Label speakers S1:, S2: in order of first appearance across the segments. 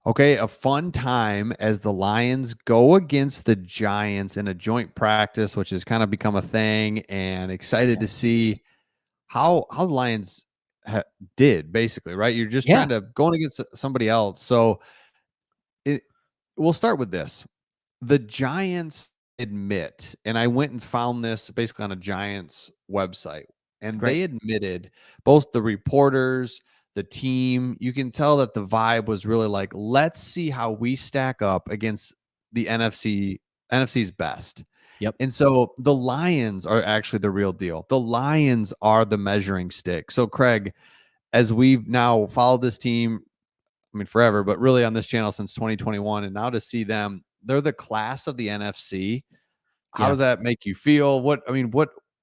S1: Okay, a fun time as the Lions go against the Giants in a joint practice, which has kind of become a thing, and excited
S2: Yeah.
S1: to see how the Lions did, basically, right? You're just
S2: Yeah.
S1: trying to going against somebody else. So it, we'll start with this. The Giants admit, and I went and found this basically on a Giants website, and
S2: Great.
S1: they admitted, both the reporters, the team, you can tell that the vibe was really like, let's see how we stack up against the NFC's best.
S2: Yep.
S1: And so the Lions are actually the real deal. The Lions are the measuring stick. So Craig, as we've now followed this team, I mean, forever, but really on this channel since 2021. And now to see them, they're the class of the NFC. How
S2: Yeah.
S1: does that make you feel? What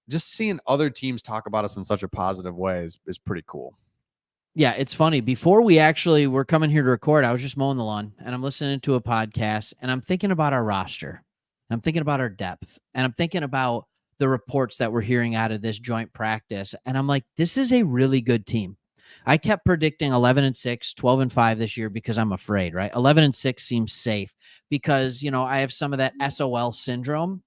S1: just seeing other teams talk about us in such a positive way is pretty cool.
S2: Yeah, it's funny. Before we actually were coming here to record, I was just mowing the lawn and I'm listening to a podcast and I'm thinking about our roster. I'm thinking about our depth and I'm thinking about the reports that we're hearing out of this joint practice. And I'm like, this is a really good team. I kept predicting 11-6, 12-5 this year because I'm afraid, right? 11-6 seems safe because, I have some of that SOL syndrome.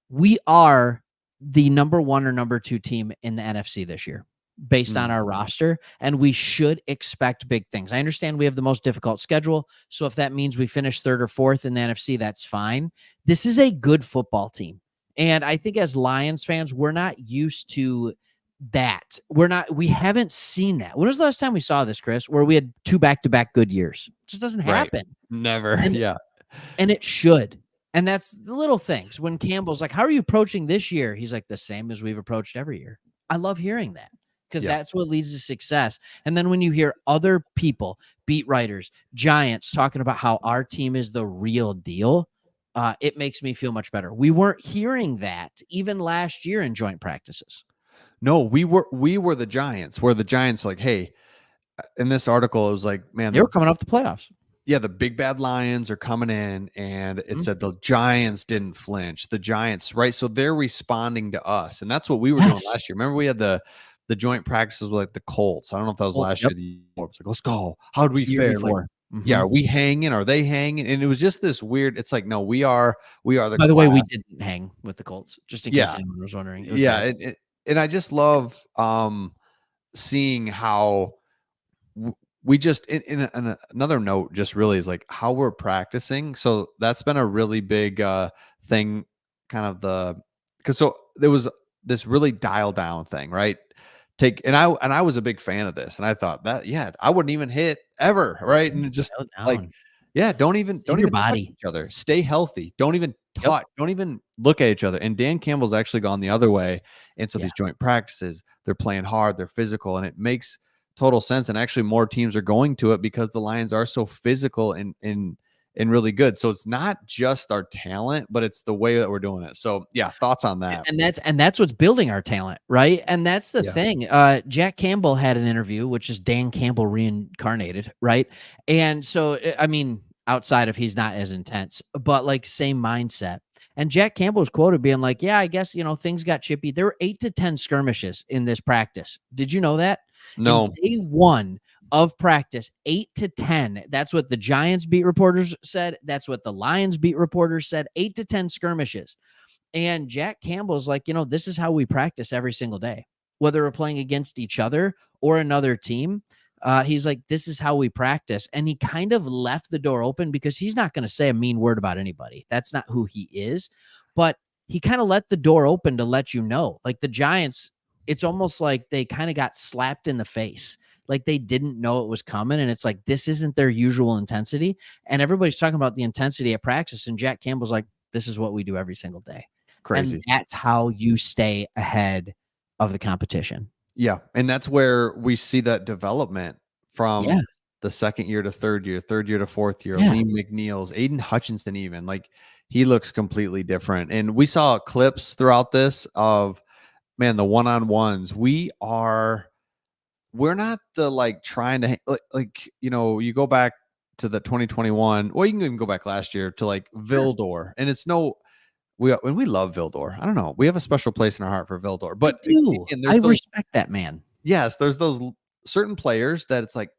S2: We are the number 1 or number 2 team in the NFC this year based on our roster, and we should expect big things. I understand we have the most difficult schedule, so if that means we finish 3rd or 4th in the NFC, that's fine. This is a good football team, and I think as Lions fans, we're not used to that. We haven't seen that. When was the last time we saw this, Chris, where we had 2 back-to-back good years? It just doesn't
S1: Right.
S2: happen.
S1: Never.
S2: And,
S1: Yeah.
S2: and it should. And that's the little things. When Campbell's like, how are you approaching this year? He's like, the same as we've approached every year. I love hearing that because that's what leads to success. And then when you hear other people, beat writers, Giants, talking about how our team is the real deal, it makes me feel much better. We weren't hearing that even last year in joint practices.
S1: No, we were the Giants. Where the Giants like, hey, in this article, it was like, man,
S2: They were coming off the playoffs.
S1: Yeah, the big bad Lions are coming in, and it said the Giants didn't flinch. The Giants, right? So they're responding to us, and that's what we were doing last year. Remember, we had the joint practices with like the Colts. I don't know if that was last year. The was like, let's go. How do we fare? Like, yeah, are we hanging? Are they hanging? And it was just this weird. It's like, no, we are the.
S2: By the way, we didn't hang with the Colts, just in case anyone was wondering.
S1: Yeah, and I just love seeing how. We just in another note just really is like how we're practicing. So that's been a really big thing, kind of because so there was this really dial down thing, right? I was a big fan of this, and I thought that I wouldn't even hit ever, right? And just like don't even
S2: your
S1: touch each other, stay healthy, don't even touch, don't even look at each other. And Dan Campbell's actually gone the other way, and so these joint practices, they're playing hard, they're physical, and it makes total sense. And actually more teams are going to it because the Lions are so physical and really good. So it's not just our talent, but it's the way that we're doing it. So yeah, thoughts on that.
S2: And that's what's building our talent, right? And that's the thing. Jack Campbell had an interview, which is Dan Campbell reincarnated, right? And so, I mean, outside of he's not as intense, but like same mindset. And Jack Campbell was quoted being like, yeah, I guess, things got chippy. There were 8 to 10 skirmishes in this practice. Did you know that?
S1: No.
S2: In day 1 of practice, 8 to 10. That's what the Giants beat reporters said. That's what the Lions beat reporters said. 8 to 10 skirmishes. And Jack Campbell's like, this is how we practice every single day, whether we're playing against each other or another team. He's like, this is how we practice. And he kind of left the door open because he's not going to say a mean word about anybody. That's not who he is. But he kind of let the door open to let you know, like the Giants, it's almost like they kind of got slapped in the face. Like they didn't know it was coming. And it's like, this isn't their usual intensity. And everybody's talking about the intensity at practice. And Jack Campbell's like, this is what we do every single day.
S1: Crazy.
S2: And that's how you stay ahead of the competition.
S1: Yeah. And that's where we see that development from the second year to third year to fourth year. Liam McNeil's, Aiden Hutchinson, even like he looks completely different. And we saw clips throughout this of, man, the one-on-ones. We're not the like trying to like you go back to the 2021. Well, you can even go back last year to like Vildor, and it's we love Vildor. I don't know. We have a special place in our heart for Vildor, but
S2: I respect that man.
S1: Yes, there's those certain players that it's like,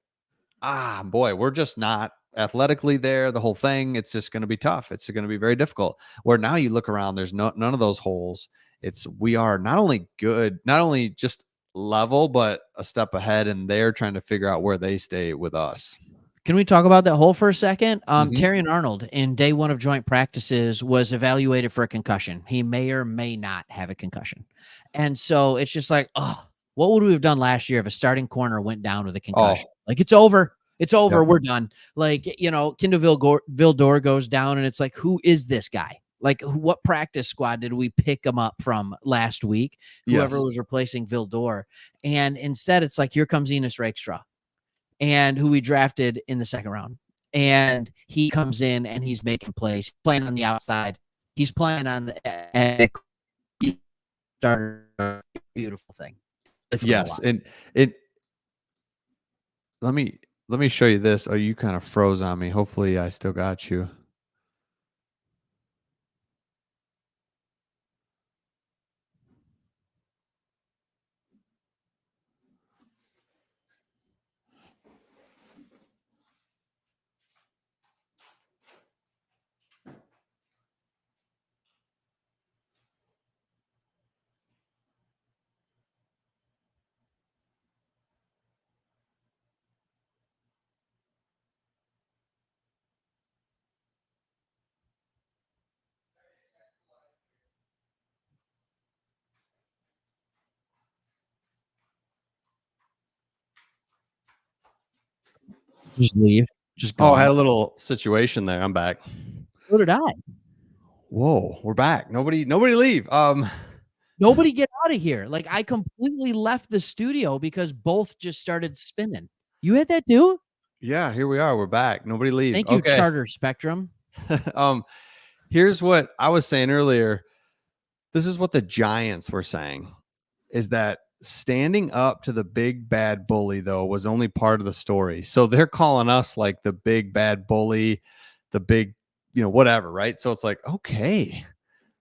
S1: boy, we're just not athletically there, the whole thing. It's just going to be tough. It's going to be very difficult. Where now you look around, there's none of those holes. We are not only good, not only just level, but a step ahead, and they're trying to figure out where they stay with us.
S2: Can we talk about that hole for a second?
S1: Mhm.
S2: Terry Arnold in day one of joint practices was evaluated for a concussion. He may or may not have a concussion. And so it's just like, oh, what would we have done last year if a starting corner went down with a concussion? Like, it's over. It's over.
S1: Yep.
S2: We're done. Like, Kindle Vildor goes down, and it's like, who is this guy? Like, what practice squad did we pick him up from last week? Whoever
S1: Yes.
S2: was replacing Vildor. And instead, it's like, here comes Enos Rakestraw, and who we drafted in the second round. And he comes in and he's making plays, he's playing on the outside. He's playing on the and he started a beautiful thing.
S1: Yes. And let me show you this. Oh, you kind of froze on me. Hopefully I still got you.
S2: Just leave. Just
S1: Oh,
S2: go.
S1: I had a little situation there. I'm back.
S2: So did I.
S1: Whoa, we're back. Nobody leave.
S2: Nobody get out of here. Like, I completely left the studio because both just started spinning. You had that too?
S1: Yeah, here we are. We're back. Nobody leave.
S2: Thank you,
S1: Okay.
S2: Charter Spectrum.
S1: Here's what I was saying earlier. This is what the Giants were saying, is that standing up to the big bad bully, though, was only part of the story. So they're calling us like the big bad bully, the big, whatever, right? So it's like, okay,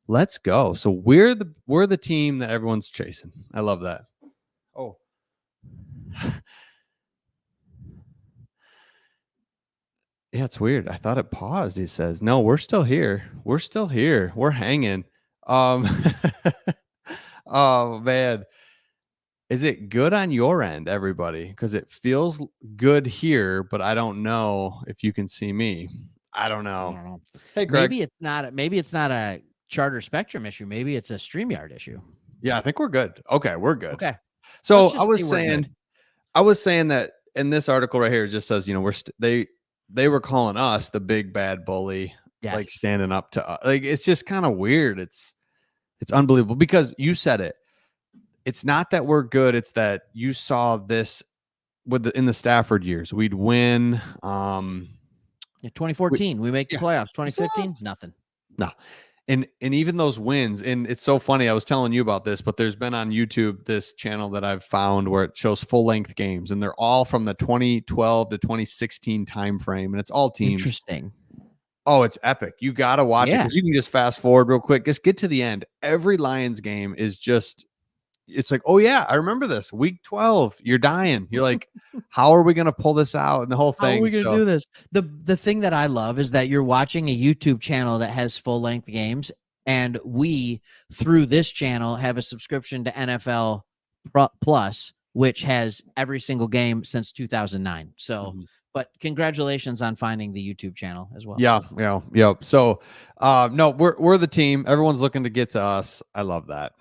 S1: let's go. So we're the team that everyone's chasing. I love that. Oh. Yeah, it's weird. I thought it paused. He says, "No, we're still here. We're still here. We're hanging." Um Oh man. Is it good on your end, everybody? Because it feels good here, but I don't know if you can see me. I don't
S2: I
S1: know.
S2: don't know.
S1: Hey, Greg.
S2: Maybe it's not a Charter Spectrum issue. Maybe it's a StreamYard issue.
S1: Yeah, I think we're good. Okay, we're good.
S2: Okay.
S1: So
S2: Let's just say we're good.
S1: I was saying that in this article right here, it just says, they were calling us the big bad bully, like
S2: Yes.
S1: standing up to us. Like, it's just kind of weird. It's unbelievable because you said it. It's not that we're good. It's that you saw this in the Stafford years. We'd win.
S2: In 2014, we make the playoffs. 2015, nothing.
S1: No. And even those wins, and it's so funny. I was telling you about this, but there's been on YouTube this channel that I've found where it shows full length games, and they're all from the 2012 to 2016 time frame, and it's all teams.
S2: Interesting.
S1: Oh, it's epic. You got to watch it because you can just fast forward real quick. Just get to the end. Every Lions game is just, it's like, oh yeah, I remember this. Week 12, you're dying. You're like, how are we going to pull this out? And the whole thing.
S2: How are we going to do this? The thing that I love is that you're watching a YouTube channel that has full length games, and we, through this channel, have a subscription to NFL Plus, which has every single game since 2009. So, but congratulations on finding the YouTube channel as well.
S1: Yeah. So, no, we're the team. Everyone's looking to get to us. I love that.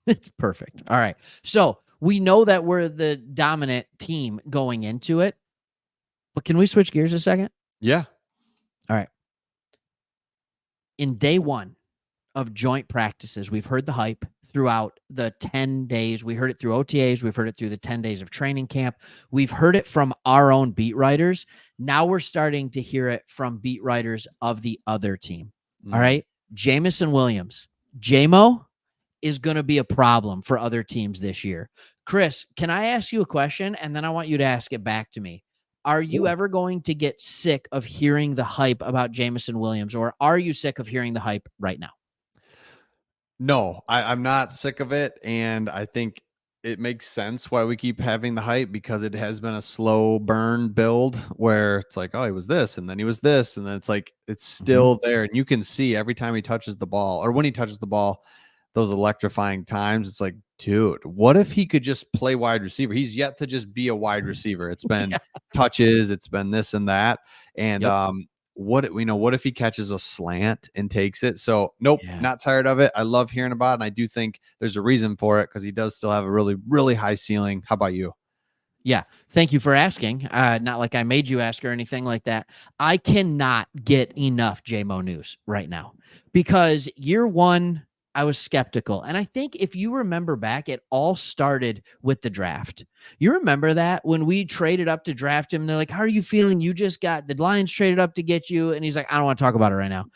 S2: It's perfect. All right. So we know that we're the dominant team going into it, but can we switch gears a second?
S1: Yeah.
S2: All right. In day one of joint practices, we've heard the hype throughout the 10 days. We heard it through OTAs. We've heard it through the 10 days of training camp. We've heard it from our own beat writers. Now we're starting to hear it from beat writers of the other team. All right. Jameson Williams, JMO, is going to be a problem for other teams this year. Chris, can I ask you a question? And then I want you to ask it back to me. Are you ever going to get sick of hearing the hype about Jameson Williams, or are you sick of hearing the hype right now?
S1: No, I'm not sick of it. And I think it makes sense why we keep having the hype, because it has been a slow burn build where it's like, oh, he was this and then he was this. And then it's like, it's still there. And you can see every time he touches the ball, or when he touches the ball, those electrifying times, it's like, dude, what if he could just play wide receiver? He's yet to just be a wide receiver. It's been touches, it's been this and that. And what if he catches a slant and takes it? So nope, not tired of it. I love hearing about it, and I do think there's a reason for it, because he does still have a really, really high ceiling. How about you?
S2: Yeah. Thank you for asking. Not like I made you ask or anything like that. I cannot get enough JMO news right now, because year one, I was skeptical. And I think if you remember back, it all started with the draft. You remember that when we traded up to draft him, they're like, how are you feeling? You just got the Lions traded up to get you. And he's like, I don't want to talk about it right now.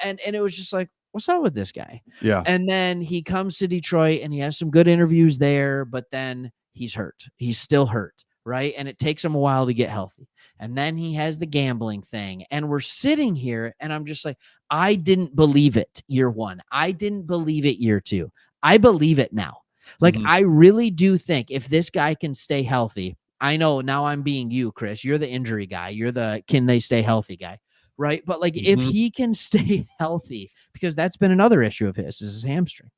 S2: And it was just like, what's up with this guy?
S1: Yeah.
S2: And then he comes to Detroit and he has some good interviews there, but then he's hurt. He's still hurt, right? And it takes him a while to get healthy. And then he has the gambling thing. And we're sitting here and I'm just like, I didn't believe it year one. I didn't believe it year two. I believe it now. Like, I really do think if this guy can stay healthy, I know now I'm being you, Chris. You're the injury guy. You're the can they stay healthy guy, right? But like, if he can stay healthy, because that's been another issue of his, is his hamstring.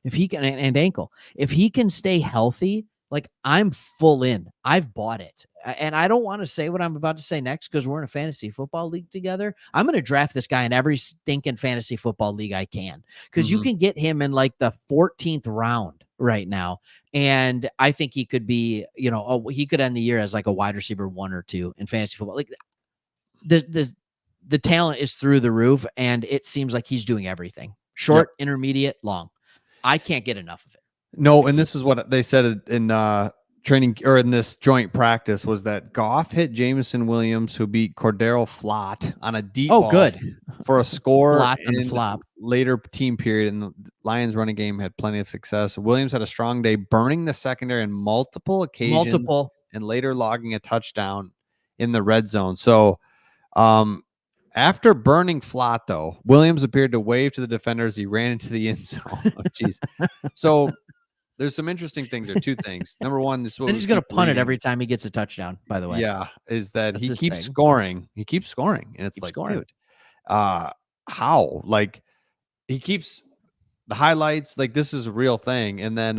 S2: If he can, and ankle, if he can stay healthy, like, I'm full in. I've bought it. And I don't want to say what I'm about to say next, because we're in a fantasy football league together. I'm going to draft this guy in every stinking fantasy football league I can, because you can get him in like the 14th round right now. And I think he could be, he could end the year as like a wide receiver 1 or 2 in fantasy football. Like, the talent is through the roof, and it seems like he's doing everything: short, intermediate, long. I can't get enough of it.
S1: No, and this is what they said in training, or in this joint practice, was that Goff hit Jameson Williams, who beat Cordero Flott on a deep ball for a score in the later team period, and the Lions running game had plenty of success. Williams had a strong day, burning the secondary on multiple occasions, and later logging a touchdown in the red zone. So after burning Flott, though, Williams appeared to wave to the defenders. He ran into the end zone. Oh, jeez. So there's some interesting things there. 2 things. Number one, this is what
S2: he's going to punt it every time he gets a touchdown, by the way.
S1: Yeah, is that he keeps scoring. He keeps scoring. And it's like, dude, how? Like, he keeps the highlights. Like, this is a real thing. And then,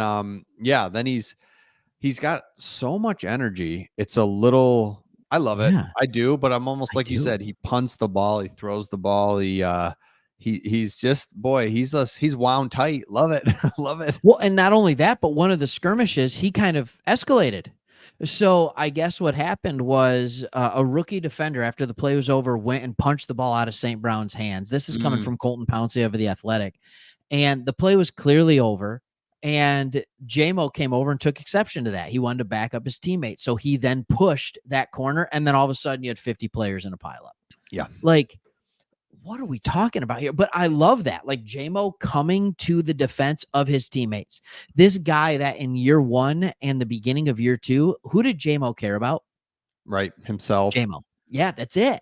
S1: then he's got so much energy. It's a little... I love it. I do, but I'm almost like you said, he punts the ball, he throws the ball, he's just, boy, he's wound tight. Love it. Love it.
S2: Well, and not only that, but one of the skirmishes, he kind of escalated. So I guess what happened was a rookie defender, after the play was over, went and punched the ball out of St. Brown's hands. This is coming from Colton Pouncy of The Athletic. And the play was clearly over. And JMO came over and took exception to that. He wanted to back up his teammate. So he then pushed that corner. And then all of a sudden you had 50 players in a pileup.
S1: Yeah.
S2: Like, what are we talking about here? But I love that. Like, JMO coming to the defense of his teammates. This guy that in year one and the beginning of year two, who did JMO care about?
S1: Right. Himself.
S2: JMO. Yeah, that's it.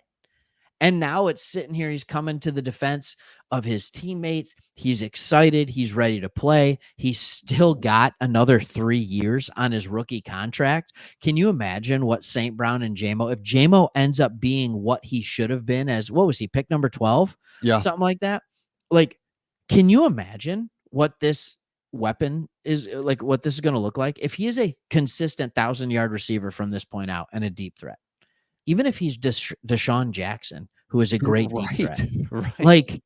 S2: And now it's sitting here. He's coming to the defense of his teammates. He's excited. He's ready to play. He's still got another 3 years on his rookie contract. Can you imagine what St. Brown and JMO, if JMO ends up being what he should have been as, what was he, pick number 12?
S1: Yeah.
S2: Something like that. Like, can you imagine what this weapon is, like, what this is going to look like? If he is a consistent 1,000-yard receiver from this point out and a deep threat, even if he's Deshaun Jackson, who is a great deep threat.
S1: Right.
S2: Like,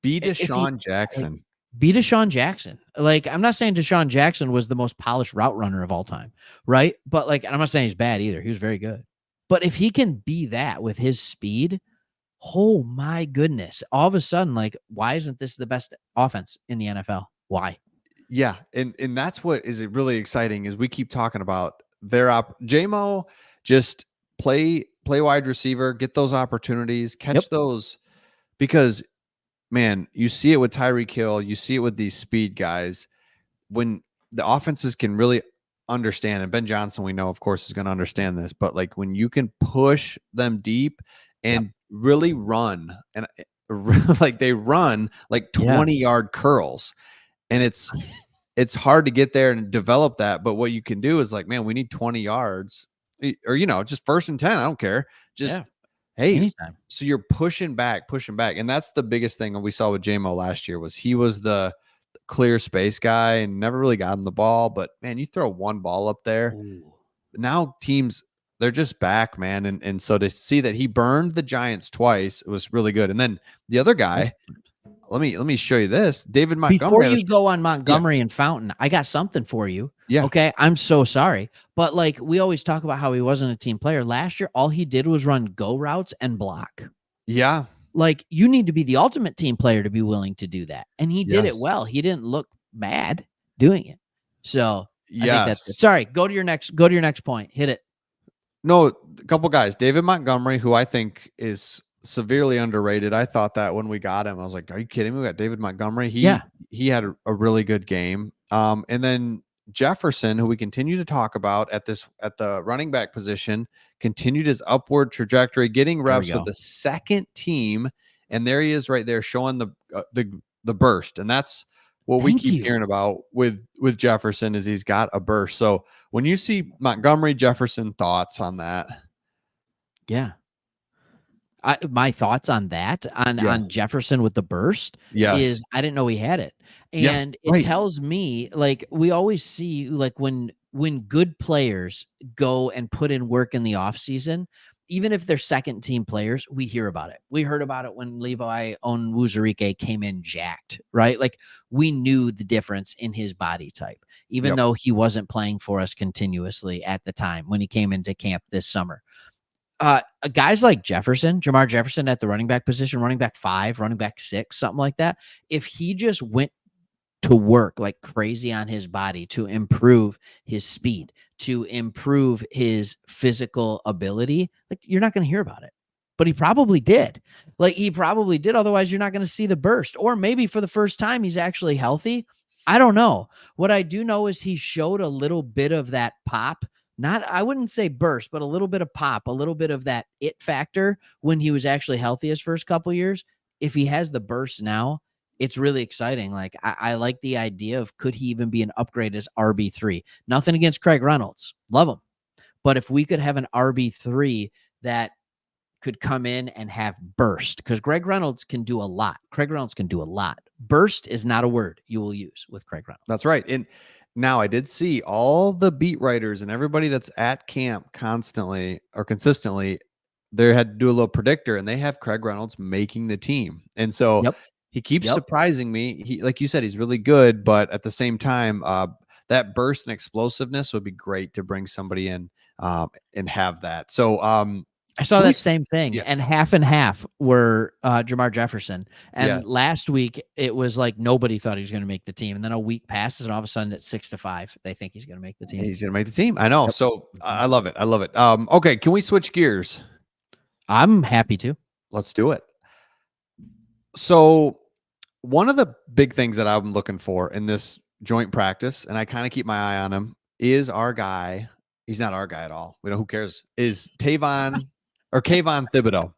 S1: be Deshaun Jackson.
S2: Like, be Deshaun Jackson. Like, I'm not saying Deshaun Jackson was the most polished route runner of all time, right? But like, I'm not saying he's bad either. He was very good. But if he can be that with his speed, oh my goodness. All of a sudden, like, why isn't this the best offense in the NFL? Why?
S1: Yeah. And that's what is really exciting, is we keep talking about their JMO, just play wide receiver, get those opportunities, catch those, because, man, you see it with Tyreek Hill, you see it with these speed guys, when the offenses can really understand, and Ben Johnson, we know, of course, is going to understand this, but like, when you can push them deep and really run, and like, they run like 20-yard curls, and it's it's hard to get there and develop that. But what you can do is like, man, we need 20 yards or, just 1st and 10. I don't care. Just, hey,
S2: anytime.
S1: so you're pushing back. And that's the biggest thing we saw with JMO last year was he was the clear space guy and never really got him the ball. But man, you throw one ball up there.
S2: Ooh.
S1: Now teams, they're just back, man. And so to see that he burned the Giants twice, it was really good. And then the other guy, let me show you this. David Montgomery.
S2: Before you go on Montgomery and Fountain, I got something for you.
S1: Yeah.
S2: Okay. I'm so sorry. But like we always talk about how he wasn't a team player. Last year, all he did was run go routes and block.
S1: Yeah.
S2: Like you need to be the ultimate team player to be willing to do that. And he did it well. He didn't look bad doing it. So I think that's it. Sorry. Go to your next point. Hit it.
S1: No, a couple guys. David Montgomery, who I think is severely underrated. I thought that when we got him, I was like, are you kidding me? We got David Montgomery. He had a really good game. And then Jefferson, who we continue to talk about at the running back position, continued his upward trajectory, getting reps with the second team. And there he is right there showing the burst. And that's what we keep hearing about with Jefferson is he's got a burst. So when you see Montgomery, Jefferson, thoughts on that?
S2: Yeah. My thoughts on that on Jefferson with the burst is I didn't know he had it. And it tells me like we always see like when good players go and put in work in the offseason, even if they're second team players, we hear about it. We heard about it when Levi Onwuzurike came in jacked, right? Like we knew the difference in his body type, even though he wasn't playing for us continuously at the time when he came into camp this summer. Guys like Jefferson, Jamar Jefferson at the running back position, running back 5, running back 6, something like that. If he just went to work like crazy on his body to improve his speed, to improve his physical ability, like you're not going to hear about it. But he probably did. Like he probably did. Otherwise, you're not going to see the burst. Or maybe for the first time, he's actually healthy. I don't know. What I do know is he showed a little bit of that pop. I wouldn't say burst, but a little bit of pop, a little bit of that it factor when he was actually healthy his first couple years. If he has the burst now, it's really exciting. Like I like the idea of could he even be an upgrade as RB3? Nothing against Craig Reynolds. Love him. But if we could have an RB3 that could come in and have burst, because Craig Reynolds can do a lot. Burst is not a word you will use with Craig Reynolds.
S1: That's right. And now I did see all the beat writers and everybody that's at camp constantly or consistently, they had to do a little predictor and they have Craig Reynolds making the team. And so he keeps surprising me. He, like you said, he's really good, but at the same time, that burst and explosiveness would be great to bring somebody in and have that. So
S2: I saw that same thing, and half were Jamar Jefferson. And last week it was like nobody thought he was going to make the team, and then a week passes, and all of a sudden it's 6-5. They think he's going to make the team.
S1: He's going to make the team. I know. So I love it. Okay, can we switch gears?
S2: I'm happy to.
S1: Let's do it. So one of the big things that I'm looking for in this joint practice, and I kind of keep my eye on him, is our guy. He's not our guy at all. We know who cares. Is Kayvon Thibodeau.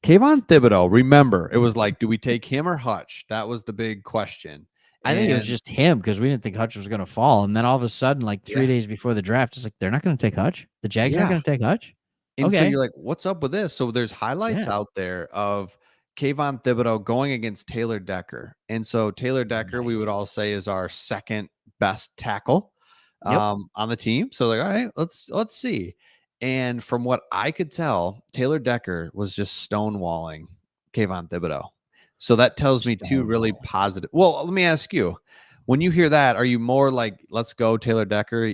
S1: Kayvon Thibodeau, remember, it was like, do we take him or Hutch? That was the big question.
S2: I think it was just him because we didn't think Hutch was going to fall. And then all of a sudden, like 3 days before the draft, it's like, they're not going to take Hutch. The Jags aren't going to take Hutch.
S1: And so you're like, what's up with this? So there's highlights out there of Kayvon Thibodeau going against Taylor Decker. And so Taylor Decker, we would all say, is our second best tackle on the team. So like, all right, let's see. And from what I could tell, Taylor Decker was just stonewalling Kayvon Thibodeau. So that tells me two really positive. Well, let me ask you, when you hear that, are you more like, let's go Taylor Decker,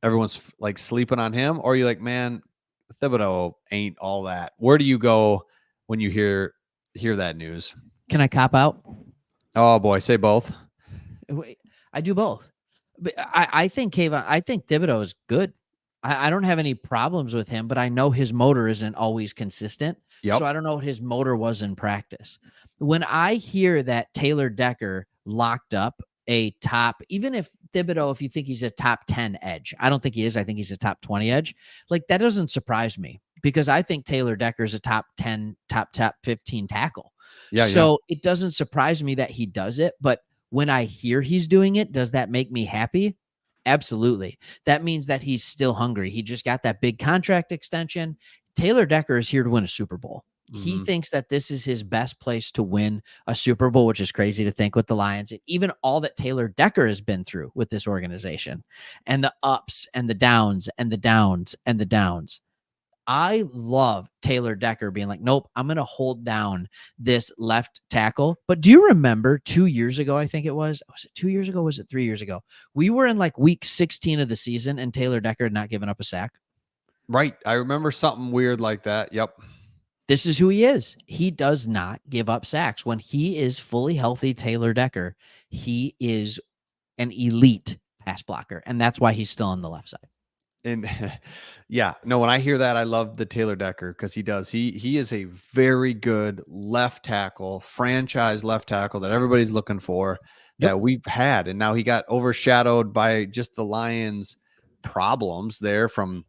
S1: everyone's like sleeping on him? Or are you like, man, Thibodeau ain't all that? Where do you go when you hear that news?
S2: Can I cop out?
S1: Oh boy, say both.
S2: I do both. But I think Thibodeau is good. I don't have any problems with him, but I know his motor isn't always consistent. So I don't know what his motor was in practice. When I hear that Taylor Decker locked up a top, even if Thibodeau, if you think he's a top 10 edge, I don't think he is. I think he's a top 20 edge. Like that doesn't surprise me because I think Taylor Decker is a top 10, top 15 tackle. So it doesn't surprise me that he does it. But When I hear he's doing it, does that make me happy? Absolutely. That means that he's still hungry. He just got that big contract extension. Taylor Decker is here to win a Super Bowl. He
S1: Mhm.
S2: thinks that this is his best place to win a Super Bowl, which is crazy to think with the Lions, and even all that Taylor Decker has been through with this organization, and the ups and the downs and the downs and the downs. I love Taylor Decker being like, nope, I'm going to hold down this left tackle. But do you remember 2 years ago? I think it was it 2 years ago? Was it 3 years ago? We were in like week 16 of the season and Taylor Decker had not given up a sack.
S1: Right. I remember something weird like that. Yep.
S2: This is who he is. He does not give up sacks. When he is fully healthy, Taylor Decker, he is an elite pass blocker. And that's why he's still on the left side.
S1: And yeah, no, when I hear that, I love the Taylor Decker because he does. He is a very good left tackle, franchise left tackle that everybody's looking for that we've had. And now he got overshadowed by just the Lions' problems there from,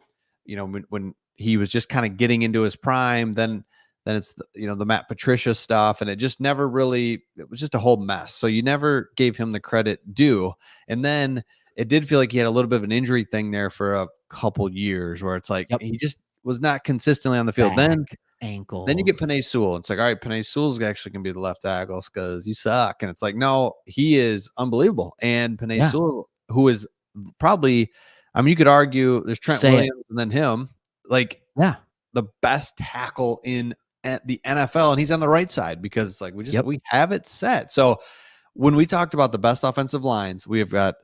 S1: when he was just kind of getting into his prime. Then it's the Matt Patricia stuff, and it just never really. It was just a whole mess. So you never gave him the credit due. And then it did feel like he had a little bit of an injury thing there for a couple years where it's like he just was not consistently on the field.
S2: Back,
S1: Then
S2: ankle.
S1: you get Penei Sewell. It's like, all right, Penei Sewell's actually going to be the left tackles because you suck. And it's like, no, he is unbelievable. And Penei Sewell, who is probably, you could argue there's Trent Williams and then him, like the best tackle in the NFL. And he's on the right side because it's like, we have it set. So when we talked about the best offensive lines, we have got,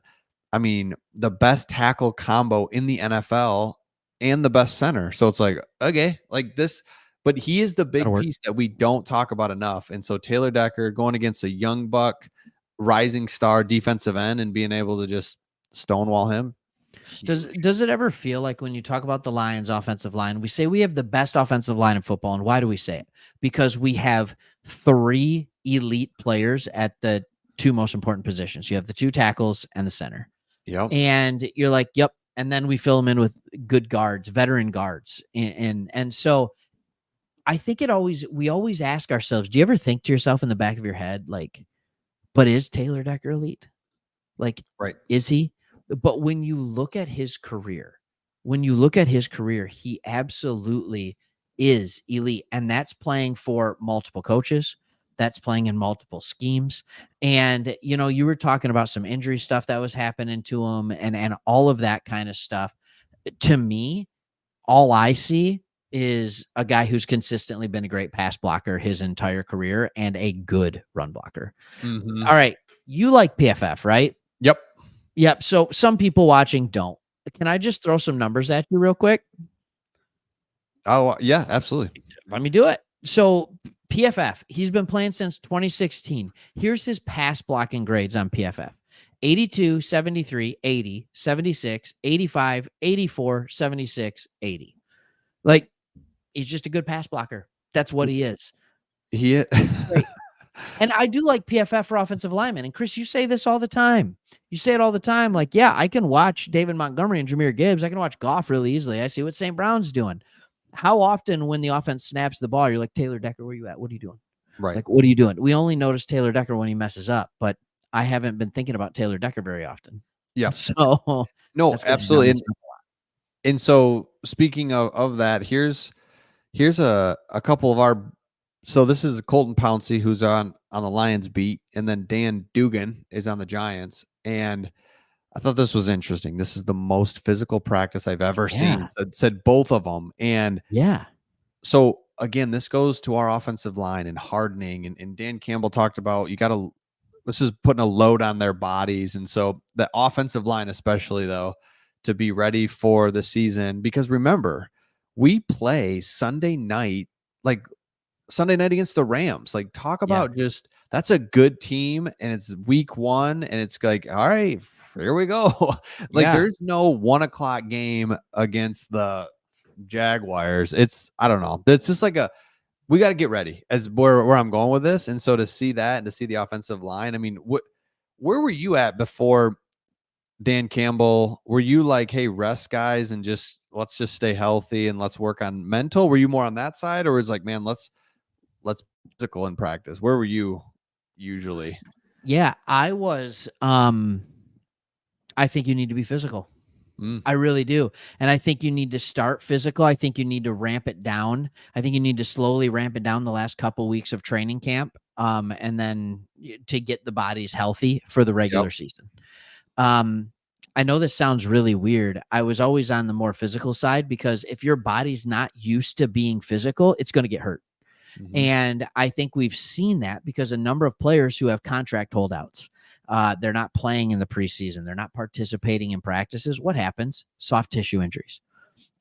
S1: the best tackle combo in the NFL and the best center. So it's like, okay, like this, but he is the big piece that we don't talk about enough. And so Taylor Decker going against a young buck, rising star defensive end and being able to just stonewall him.
S2: Does it ever feel like when you talk about the Lions offensive line, we say we have the best offensive line in football? And why do we say it? Because we have 3 elite players at the 2 most important positions. You have the 2 tackles and the center.
S1: Yep.
S2: And you're like, yep. And then we fill them in with good guards, veteran guards. And so I think we always ask ourselves, do you ever think to yourself in the back of your head, like, but is Taylor Decker elite? Like,
S1: right.
S2: Is he? But when you look at his career, he absolutely is elite. And that's playing for multiple coaches. That's playing in multiple schemes. And, you were talking about some injury stuff that was happening to him and all of that kind of stuff. To me, all I see is a guy who's consistently been a great pass blocker his entire career and a good run blocker.
S1: Mm-hmm.
S2: All right. You like PFF, right? Yep. So some people watching don't. Can I just throw some numbers at you real quick?
S1: Oh, yeah, absolutely.
S2: Let me do it. So PFF, he's been playing since 2016. Here's his pass blocking grades on PFF. 82, 73, 80, 76, 85, 84, 76, 80. Like, he's just a good pass blocker. That's what he is. Great. And I do like PFF for offensive linemen. And Chris, you say this all the time. You say it all the time. Like, yeah, I can watch David Montgomery and Jahmyr Gibbs. I can watch Goff really easily. I see what St. Brown's doing. How often when the offense snaps the ball, you're like, Taylor Decker, where you at? What are you doing?
S1: Right.
S2: Like, what are you doing? We only notice Taylor Decker when he messes up, but I haven't been thinking about Taylor Decker very often.
S1: Yeah.
S2: So
S1: no, absolutely. And so speaking of that, here's a couple of our. So this is Colton Pouncy, who's on the Lions beat, and then Dan Dugan is on the Giants. And I thought this was interesting. This is the most physical practice I've ever seen. Said both of them. And so again, this goes to our offensive line and hardening. And Dan Campbell talked about this is putting a load on their bodies. And so the offensive line, especially though, to be ready for the season, because remember, we play Sunday night against the Rams. Like, talk about just, that's a good team, and it's week 1, and it's like, all right, here we go. There's no 1:00 game against the Jaguars. I don't know. It's just like we got to get ready as where I'm going with this. And so to see that and to see the offensive line, where were you at before Dan Campbell? Were you like, hey, rest guys and let's just stay healthy and let's work on mental? Were you more on that side, or was like, man, let's physical in practice? Where were you usually?
S2: Yeah, I was. I think you need to be physical.
S1: Mm,
S2: I really do. And I think you need to start physical. I think you need to ramp it down. I think you need to slowly ramp it down the last couple weeks of training camp. And then to get the bodies healthy for the
S1: yep.
S2: regular season. Um, I know this sounds really weird. I was always on the more physical side because if your body's not used to being physical, it's going to get hurt.
S1: Mhm.
S2: And I think we've seen that because a number of players who have contract holdouts, they're not playing in the preseason, they're not participating in practices. What happens? Soft tissue injuries.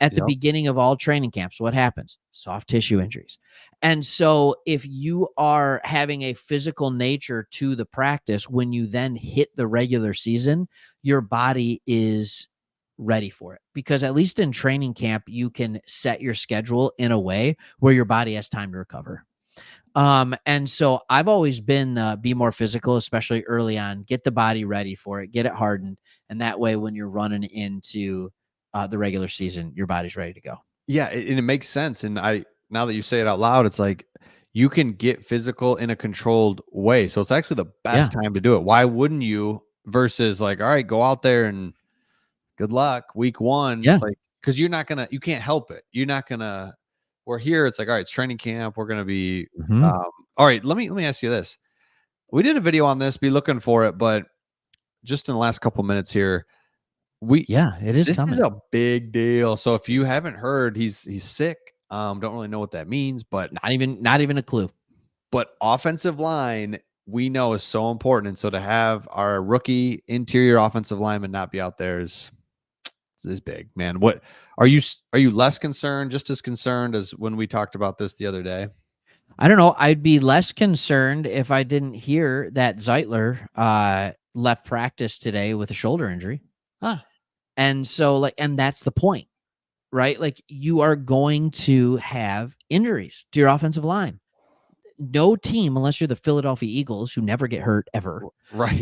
S2: At the
S1: Yep.
S2: beginning of all training camps, what happens? Soft tissue injuries. And so if you are having a physical nature to the practice, when you then hit the regular season, your body is ready for it, because at least in training camp, you can set your schedule in a way where your body has time to recover. And so I've always been be more physical, especially early on, get the body ready for it, get it hardened. And that way, when you're running into the regular season, your body's ready to go.
S1: Yeah, and it makes sense. And now that you say it out loud, it's like you can get physical in a controlled way. So it's actually the
S2: Yeah.
S1: best time to do it. Why wouldn't you? Versus like, all right, go out there and good luck week one.
S2: Yeah.
S1: It's like because you can't help it. You're not gonna. We're here. It's like all right, it's training camp. We're gonna be.
S2: Mhm.
S1: Um, all right, let me ask you this. We did a video on this. Be looking for it, but just in the last couple minutes here, we
S2: Yeah, it is
S1: this is
S2: coming.
S1: a big deal. So if you haven't heard, he's sick. Don't really know what that means,
S2: Not even a clue.
S1: but offensive line we know is so important. And so to have our rookie interior offensive lineman not be out there is big, man. What are you less concerned, just as concerned as when we talked about this the other day?
S2: I don't know. I'd be less concerned if I didn't hear that Zeitler left practice today with a shoulder injury.
S1: Huh.
S2: And so, and that's the point, right? Like, you are going to have injuries to your offensive line. No team, unless you're the Philadelphia Eagles, who never get hurt ever,
S1: Right.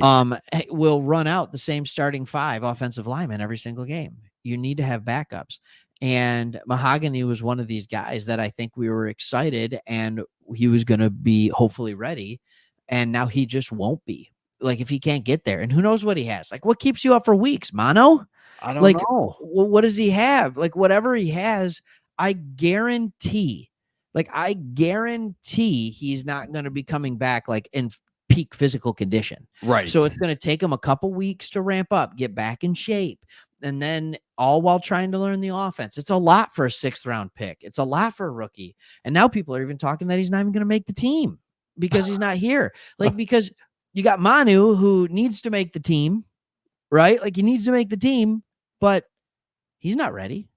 S2: will run out the same starting 5 offensive linemen every single game. You need to have backups. And Mahogany was one of these guys that I think we were excited and he was going to be hopefully ready. And now he just won't be. Like, if he can't get there, and who knows what he has. Like, what keeps you up for weeks, Mono?
S1: I don't
S2: Like,
S1: know.
S2: what does he have? Like, whatever he has, I guarantee, I guarantee he's not going to be coming back like in peak physical condition.
S1: Right.
S2: So it's going to take him a couple weeks to ramp up, get back in shape, and then all while trying to learn the offense. It's a lot for a 6th round pick. It's a lot for a rookie. And now people are even talking that he's not even going to make the team because he's not here. Because you got Manu, who needs to make the team, right? Like, he needs to make the team, but he's not ready.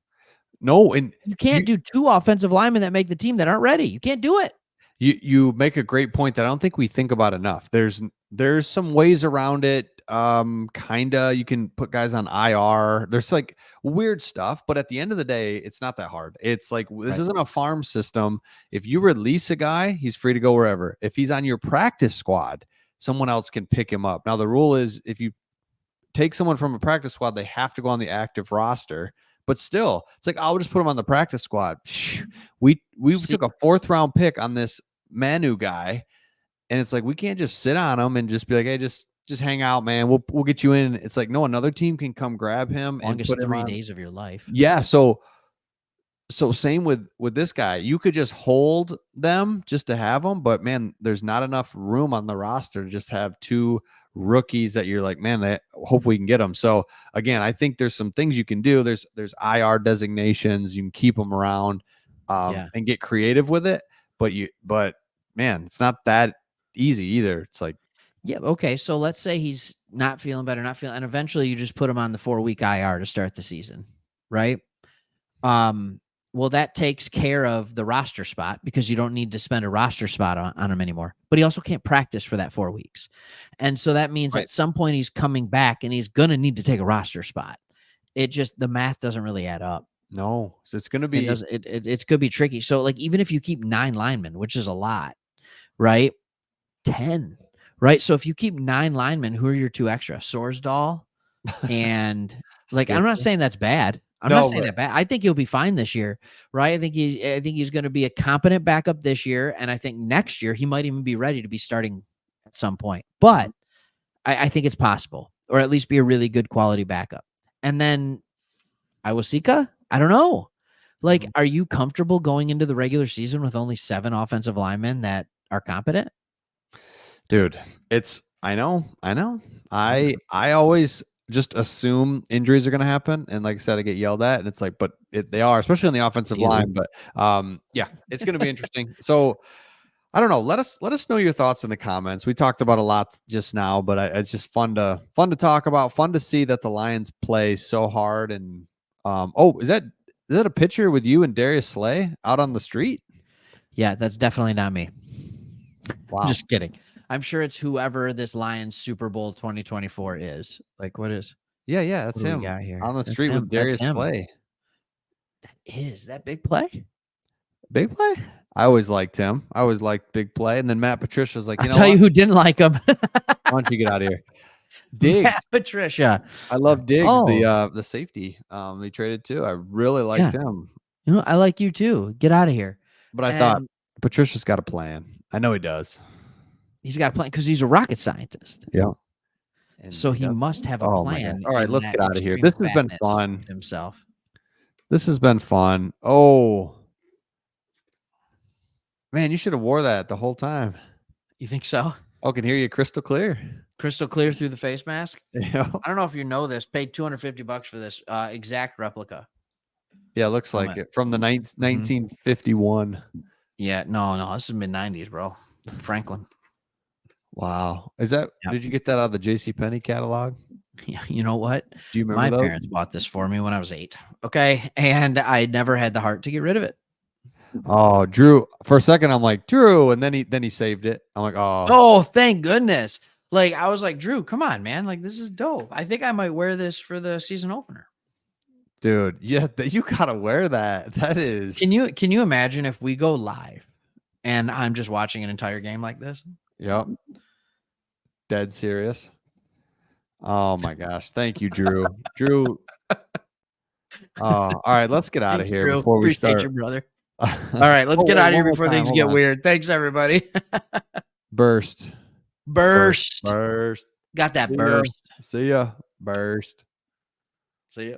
S1: No, and
S2: You can't do 2 offensive linemen that make the team that aren't ready. You can't do it.
S1: you make a great point that I don't think we think about enough. There's some ways around it. Kinda you can put guys on IR. There's like weird stuff, but at the end of the day, it's not that hard. It's like this
S2: Right.
S1: isn't a farm system. If you release a guy, he's free to go wherever. If he's on your practice squad, someone else can pick him up. Now the rule is if you take someone from a practice squad, they have to go on the active roster. But still, it's like I'll just put him on the practice squad. We
S2: See,
S1: took a 4th round pick on this Manu guy, and it's like we can't just sit on him and just be like, hey, just hang out, man. We'll get you in. It's like no, another team can come grab him and
S2: longest
S1: put him
S2: 3
S1: on.
S2: days of your life.
S1: Yeah, so same with this guy. You could just hold them just to have them, but man, there's not enough room on the roster to just have 2 rookies that you're like, man, I hope we can get them. So again, I think there's some things you can do. There's IR designations. You can keep them around and get creative with it. But man, it's not that easy either. It's like,
S2: Yeah. Okay. So let's say he's not feeling better, and eventually you just put him on the 4-week IR to start the season, right? Well, that takes care of the roster spot because you don't need to spend a roster spot on him anymore. But he also can't practice for that 4 weeks. And so that means
S1: right.
S2: at some point he's coming back and he's going to need to take a roster spot. The math doesn't really add up.
S1: No. So it's going to
S2: It
S1: be,
S2: does. It's going to be tricky. So, like, even if you keep 9 linemen, which is a lot, right? 10, right? So if you keep 9 linemen, who are your 2 extra? Sorsdal and I'm not saying that's bad. I'm not saying that bad. I think he'll be fine this year, right? I think he's going to be a competent backup this year, and I think next year he might even be ready to be starting at some point. But I think it's possible, or at least be a really good quality backup. And then Iwasika, I don't know. Like, are you comfortable going into the regular season with only 7 offensive linemen that are competent?
S1: Dude, I know. I always just assume injuries are going to happen, and like I said, I get yelled at, and it's like, but they are, especially on the offensive line. But yeah, it's going to be interesting. So I don't know. Let us know your thoughts in the comments. We talked about a lot just now, but it's just fun to talk about. Fun to see that the Lions play so hard. And is that a picture with you and Darius Slay out on the street?
S2: Yeah, that's definitely not me.
S1: Wow.
S2: Just kidding. I'm sure it's whoever this Lions Super Bowl 2024 is. Like, what is?
S1: Yeah, that's him.
S2: We got here
S1: On the street with Darius Slay.
S2: Is that big play?
S1: Big play? I always liked him. I always liked big play. And then Matt Patricia's like,
S2: I'll tell you who didn't like him.
S1: Why don't you get out of here? Diggs.
S2: Matt Patricia.
S1: I love Diggs, the safety. They traded too. I really liked him.
S2: You know, I like you too. Get out of here.
S1: But I thought Patricia's got a plan. I know he does.
S2: He's got a plan because he's a rocket scientist.
S1: Yeah.
S2: And so he must have a plan.
S1: All right, let's get out of here. This has been fun.
S2: Himself.
S1: This has been fun. Oh, man, you should have wore that the whole time.
S2: You think so?
S1: Oh, can hear you crystal clear.
S2: Crystal clear through the face mask.
S1: Yeah.
S2: I don't know if you know this. Paid $250 for this exact replica.
S1: Yeah, it looks like it from the 1951.
S2: Yeah, no, this is mid-90s, bro. Franklin.
S1: Wow. Is that? Yep. Did you get that out of the JCPenney catalog?
S2: Yeah, you know what?
S1: Do you remember
S2: My parents bought this for me when I was 8. Okay, and I never had the heart to get rid of it.
S1: Oh, Drew! For a second, I'm like Drew, and then he saved it. I'm like,
S2: oh, thank goodness! Like I was like, Drew, come on, man! Like this is dope. I think I might wear this for the season opener.
S1: Dude, yeah, you gotta wear that. That is.
S2: Can you imagine if we go live, and I'm just watching an entire game like this?
S1: Yep. Dead serious. Oh my gosh! Thank you, Drew. Drew. All right, let's get out of here before we start.
S2: You, brother. All right, let's get out of here before things get weird. Thanks, everybody.
S1: Burst.
S2: Got that burst.
S1: See ya. Burst.
S2: See ya.